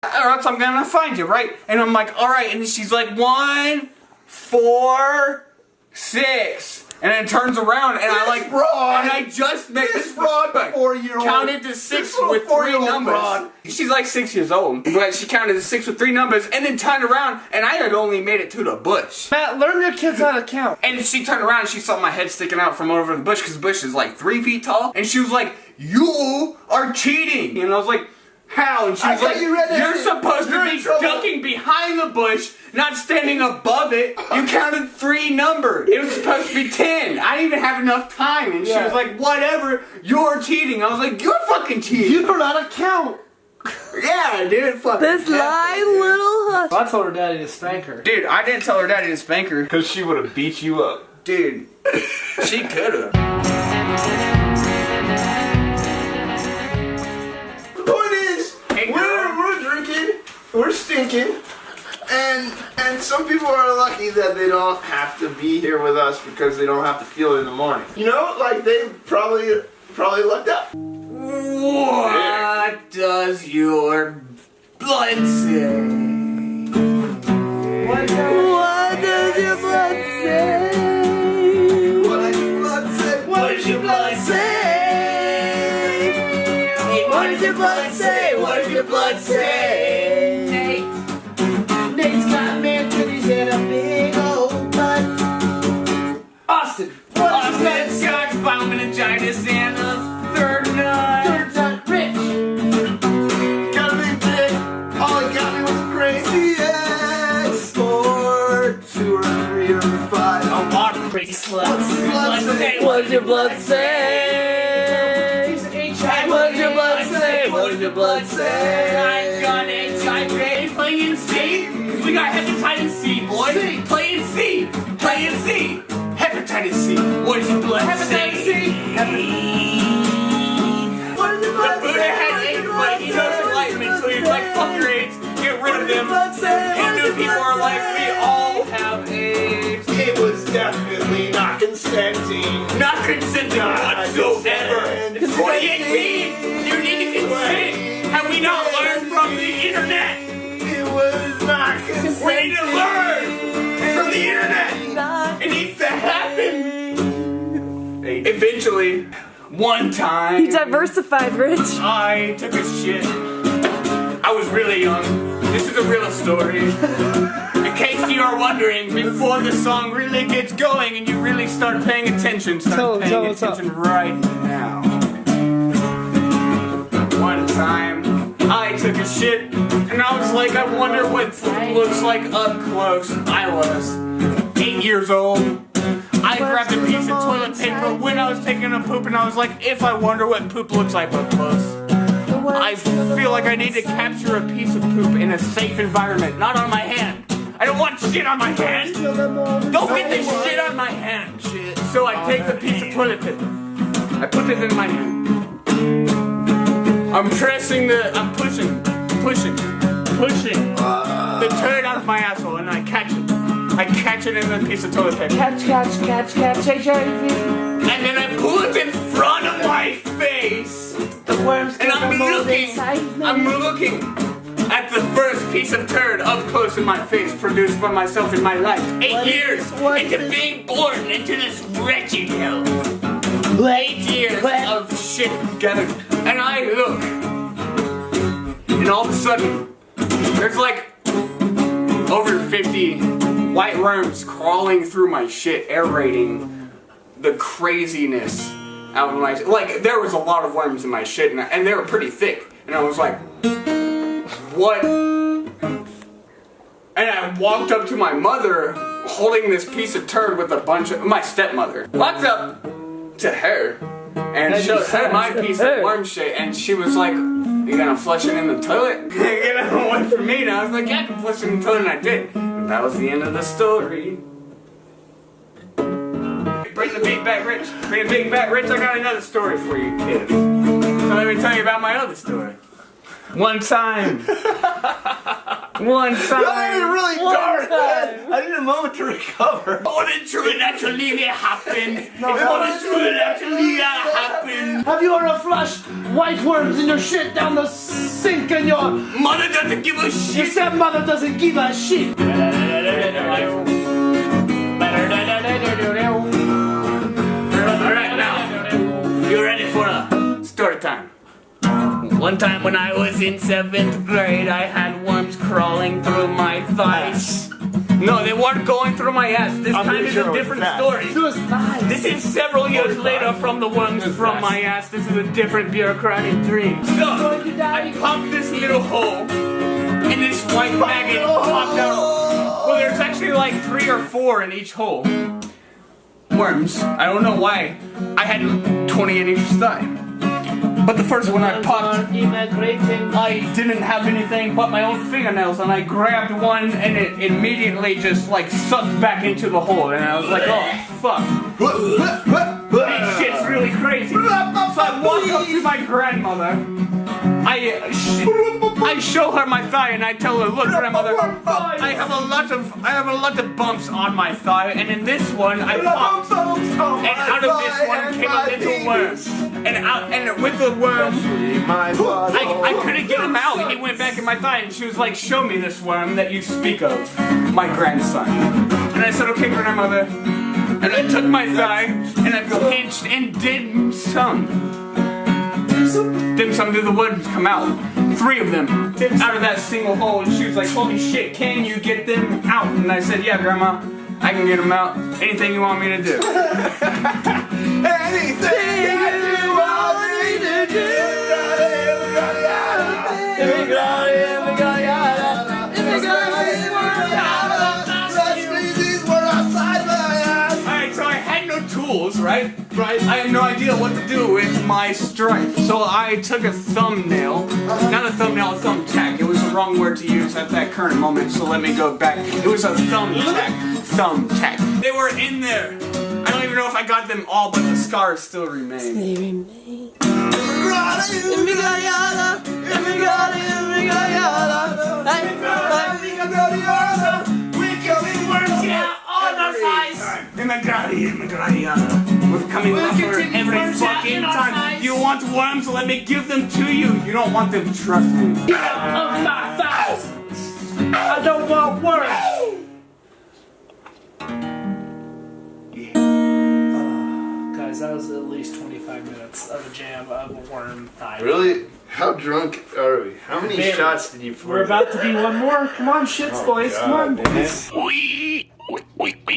or else I'm gonna find you, right? And I'm like, alright, and then she's like, 1, 4, 6. And then turns around and I like, fraud. And I just made this fraud 4-year-old. Counted to 6 with 3 numbers. Fraud. She's like 6 years old, but she counted to 6 with 3 numbers and then turned around and I had only made it to the bush. Matt, learn your kids how to count. And she turned around and she saw my head sticking out from over the bush because the bush is like 3 feet tall. And she was like, you are cheating. And I was like, how? And she was like, you're supposed to be ducking behind the bush, not standing above it. You counted 3 numbers. It was supposed to be 10. I didn't even have enough time. And she was like, whatever, you're cheating. I was like, you're fucking cheating. You don't know how to count. Yeah, dude, fucking. This lying little hush. I told her daddy to spank her. Dude, I didn't tell her daddy to spank her. Because she would have beat you up. Dude, she could've. We're drinking, we're stinking, and some people are lucky that they don't have to be here with us because they don't have to feel it in the morning. You know, like they probably lucked up. What does your blood say? What does your blood say? What does your blood say? What does your blood say? What does your blood say? What does your blood say? Nate's got man till he's in a big old butt. Austin. Austin's got spinal meningitis and a third nut. Third nut rich. Gotta be big. All he got me was a crazy ex. 4, 2 or 3 or 5. A lot of crazy sluts. What's the blood say? What does your blood say? What does your blood say? What does your blood say? I got HIV. Playing C. We got hepatitis C, boy. Playing C. Playing C. Hepatitis C. What does your blood say? Hepatitis C. What does your blood The Buddha had AIDS, but he knows enlightenment, so he's like, fuck your AIDS, get rid of them. Hindu people are like, we all have AIDS. It was definitely not consenting. Not consenting whatsoever. It's 2018. You need to consent. Have we not learned from the internet? It was not consenting. We need to learn from the internet. It needs to happen. Eventually, one time, He diversified, Rich. I took a shit. I was really young. This is a real story. In case you are wondering, before the song really gets going and you really start paying attention, right now. One time, I took a shit, and I was like, I wonder what poop looks like up close. I was 8 years old. I grabbed a piece of toilet paper when I was taking a poop, and I was like, if I wonder what poop looks like up close. I feel like I need to capture a piece of poop in a safe environment, not on my hand. I don't want shit on my hand. Don't get this shit on my hand. So I take the piece of toilet paper. I put it in my hand. I'm pushing the turd out of my asshole, and I catch it. I catch it in the piece of toilet paper. Catch, HIV. And then I pull it in front of my face. The worms And I'm looking at the first piece of turd up close in my face produced by myself in my life. 8 years into being born into this wretched hell. 8 years of shit together. And I look. And all of a sudden, there's like over 50 white worms crawling through my shit, aerating the craziness out of my shit. Like, there was a lot of worms in my shit, and they were pretty thick. And I was like, what? And I walked up to my mother, holding this piece of turd with a bunch of, my stepmother. Walked up to her, and showed her my piece of worm shit, and she was like, you gonna flush it in the toilet? Get away from me. And I was like, yeah, I can flush it in the toilet, and I did. And that was the end of the story. Bring the big back, Rich. Bring the big back, Rich. I got another story for you, kids. So let me tell you about my other story. One time, One That is time. really dark, man. I need a moment to recover. Oh, the truth actually happened. Oh, the truth actually happened. Have you ever flushed white worms in your shit down the sink and your Mother doesn't give a shit. stepmother doesn't give a shit? Alright, now, you ready for a story time? One time when I was in 7th grade, I had worms crawling through my thighs. No, they weren't going through my ass. This time is a different story. This is several years later from the worms from my ass. This is a different bureaucratic dream. So, I popped this little hole, and this white maggot popped out. Well, there's actually like 3 or 4 in each hole. Worms. I don't know why. I had 28-inch thigh. But the first one I popped, I didn't have anything but my own fingernails, and I grabbed one, and it immediately just like sucked back into the hole, and I was like, oh fuck. This shit's really crazy. So I walk up to my grandmother. I show her my thigh and I tell her, look, grandmother, I have a lot of bumps on my thigh, and in this one I popped, and out of this one came a little worm, and with the worm, I couldn't get him out. He went back in my thigh, and she was like, show me this worm that you speak of, my grandson. And I said, okay, grandmother. And I took my thigh and I pinched and dim sum. Dim sum, did the worms come out? 3 of them out of that single hole, and she was like, holy shit, can you get them out? And I said, yeah, grandma, I can get them out. Anything you want me to do. Anything you want me to do. Alright, so I had no tools, right? I had no idea what to do with my stripe. So I took a thumbnail, not a thumbnail, a thumbtack. It was the wrong word to use at that current moment, so let me go back. It was a thumbtack. They were in there. I don't even know if I got them all, but the scars still remain. They remain. We're coming over every fucking time. You want worms? Let me give them to you. You don't want them, trust me. I don't want worms. Guys, that was at least 25 minutes of a jam of a worm thigh. Really? How drunk are we? How many Very. shots did you pour? We're about to be one more. Come on, shits, boys. Come on, boys.